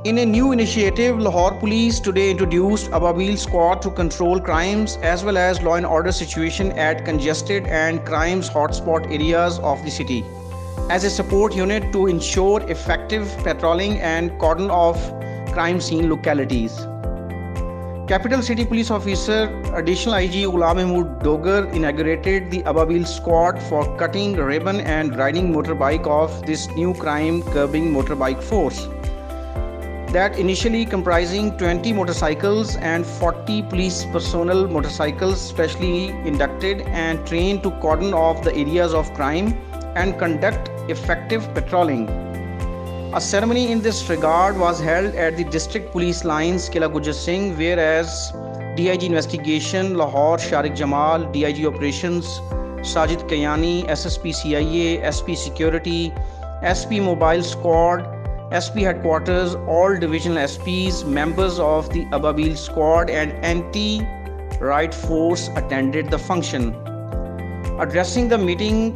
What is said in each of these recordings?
In a new initiative, Lahore Police today introduced Ababil Squad to control crimes as well as law and order situation at congested and crimes hotspot areas of the city, as a support unit to ensure effective patrolling and cordon off crime scene localities. Capital City Police Officer Additional IG Ghulam Mahmood Dogar inaugurated the Ababil Squad for cutting ribbon and riding motorbike of this new crime curbing motorbike force, that initially comprising 20 motorcycles and 40 police personnel motorcycles specially inducted and trained to cordon off the areas of crime and conduct effective patrolling. A ceremony in this regard was held at the District Police Lines Kila Gujjar Singh, whereas DIG Investigation Lahore Sharik Jamal, DIG Operations Sajid Kayani, SSP CIA, SP Security, SP Mobile Squad, SP Headquarters, all divisional SPs, members of the Ababil Squad and Anti-Riot Force attended the function. Addressing the meeting,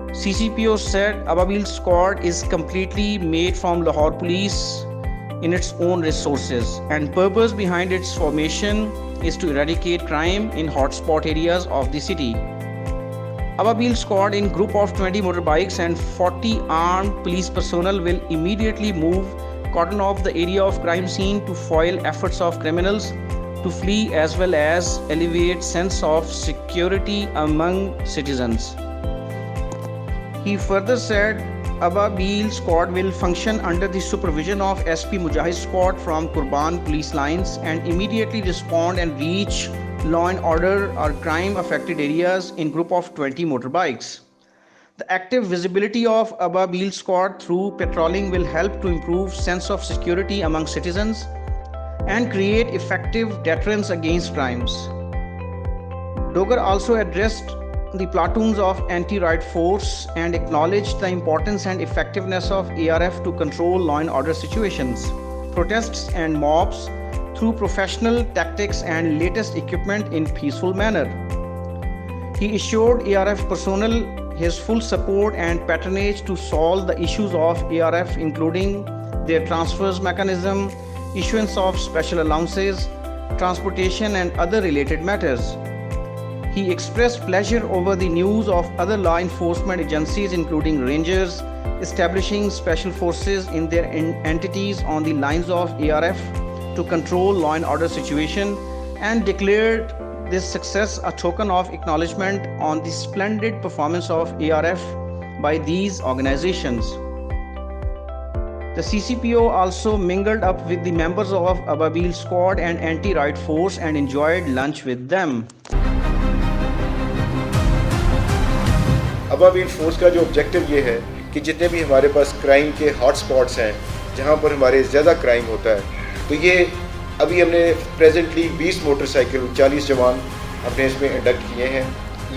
CCPO said Ababil Squad is completely made from Lahore Police in its own resources, and purpose behind its formation is to eradicate crime in hotspot areas of the city. Ababil Squad in group of 20 motorbikes and 40 armed police personnel will immediately move, cordon off the area of crime scene to foil efforts of criminals to flee as well as elevate sense of security among citizens. He further said Ababil Squad will function under the supervision of SP Mujahid Squad from Qurban Police Lines and immediately respond and reach law and order or crime affected areas in group of 20 motorbikes. The active visibility of Ababil Squad through patrolling will help to improve sense of security among citizens and create effective deterrence against crimes. Dogar also addressed the platoons of anti-riot force and acknowledged the importance and effectiveness of ARF to control law and order situations, protests and mobs through professional tactics and latest equipment in peaceful manner. He assured ARF personnel his full support and patronage to solve the issues of ARF, including their transfers mechanism, issuance of special allowances, transportation and other related matters. He expressed pleasure over the news of other law enforcement agencies including Rangers establishing special forces in their entities on the lines of ARF to control law and order situation, and declared this success a token of acknowledgement on the splendid performance of ARF by these organizations. The CCPO also mingled up with the members of Ababil Squad and Anti-Riot Force and enjoyed lunch with them. Ababil force का जो objective ये है कि जितने भी हमारे पास crime के hot spots हैं जहाँ पर हमारे ज़्यादा क्राइम होता है, तो ये अभी हमने प्रेजेंटली 20 मोटरसाइकिल 40 जवान अपने इसमें इंडक्ट किए हैं।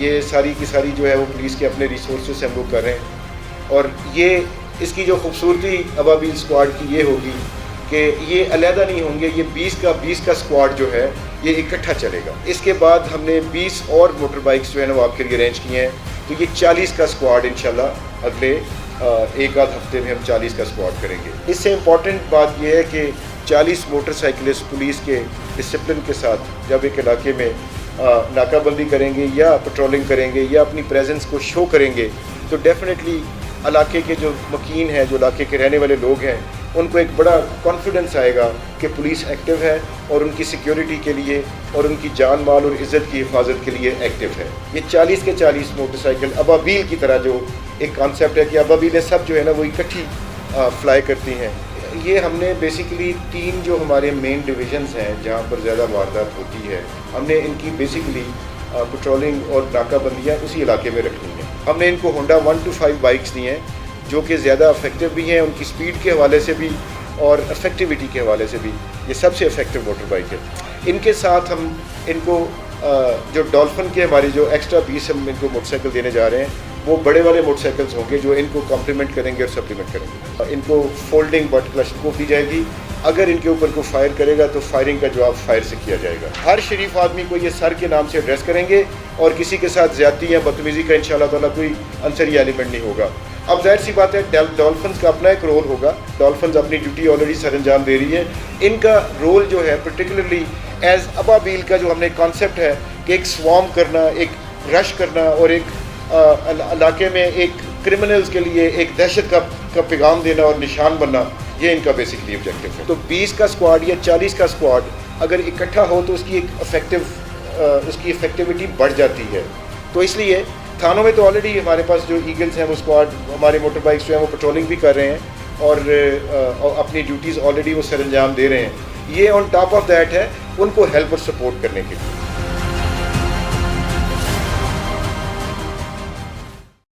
ये सारी की सारी जो है वो पुलिस के अपने रिसोर्सेज से हम लोग कर रहे हैं। और ये इसकी जो खूबसूरती अबाबिल स्क्वाड की ये होगी कि ये अलहदा नहीं होंगे, ये 20 का स्क्वाड जो है ये इकट्ठा चलेगा। इसके बाद हमने 20 और मोटर बाइक्स जो है ना वो आपके लिए अरेंज किए हैं, तो ये 40 का स्क्वाड इंशाल्लाह अगले एक आध हफ्ते में हम 40 का स्क्वाड करेंगे। इससे इम्पॉर्टेंट बात यह है कि 40 मोटरसाइकिलिस्ट पुलिस के डिसिप्लिन के साथ जब एक इलाके में नाकाबंदी करेंगे या पेट्रोलिंग करेंगे या अपनी प्रेजेंस को शो करेंगे, तो डेफिनेटली इलाके के जो मकीन हैं, जो इलाके के रहने वाले लोग हैं, उनको एक बड़ा कॉन्फिडेंस आएगा कि पुलिस एक्टिव है और उनकी सिक्योरिटी के लिए और उनकी जान माल और इज़्ज़त की हिफाजत के लिए एक्टिव है। ये 40 के 40 मोटरसाइकिल अबाबिल की तरह जो एक कॉन्सेप्ट है कि अबाबिलें सब जो है ना वो इकट्ठी फ्लाई करती हैं। ये हमने बेसिकली 3 जो हमारे मेन डिविजन्स हैं जहाँ पर ज़्यादा वारदात होती है, हमने इनकी बेसिकली पेट्रोलिंग और नाकाबंदियाँ उसी इलाके में रखनी हैं। हमने इनको होंडा 1 to 5 बाइक्स दी हैं जो कि ज़्यादा इफेक्टिव भी हैं, उनकी स्पीड के हवाले से भी और इफेक्टिविटी के हवाले से भी ये सबसे इफेक्टिव मोटर बाइक है। इनके साथ हम इनको जो डॉल्फिन के हमारी जो एक्स्ट्रा 20 हम इनको मोटरसाइकिल देने जा रहे हैं, वो बड़े वाले मोटरसाइकिल्स होंगे जो इनको कॉम्प्लीमेंट करेंगे और सप्लीमेंट करेंगे। इनको फोल्डिंग बट क्लचस्कोप दी जाएगी, अगर इनके ऊपर को फायर करेगा तो फायरिंग का जवाब फायर से किया जाएगा। हर शरीफ आदमी को ये सर के नाम से एड्रेस करेंगे और किसी के साथ ज़्यादती या बदतमीज़ी का इंशाअल्लाह ताला कोई अंसरी एलिमेंट नहीं होगा। اب ظاہر سی بات ہے ڈولفنز کا اپنا ایک رول ہوگا. ڈولفنز اپنی ڈیوٹی آلریڈی سر انجام دے رہی ہے. ان کا رول جو ہے پرٹیکولرلی ایز ابابیل کا جو ہم نے کانسیپٹ ہے کہ ایک سوارم کرنا, ایک رش کرنا اور ایک علاقے میں ایک کرمنلز کے لیے ایک دہشت کا پیغام دینا اور نشان بننا, یہ ان کا بیسکلی آبجیکٹو ہے. تو 20 کا اسکواڈ یا 40 کا اسکواڈ اگر اکٹھا ہو تو اس کی ایک افیکٹیوٹی بڑھ جاتی ہے. تو اس لیے تھانوں میں تو آلریڈی ہمارے پاس جو ایگلز ہیں وہ اسکواڈ ہمارے موٹر بائکس جو ہیں وہ پیٹرولنگ بھی کر رہے ہیں اور اپنی ڈیوٹیز آلریڈی وہ سر انجام دے رہے ہیں. یہ آن ٹاپ آف دیٹ ہے ان کو ہیلپ اور سپورٹ کرنے کے لیے.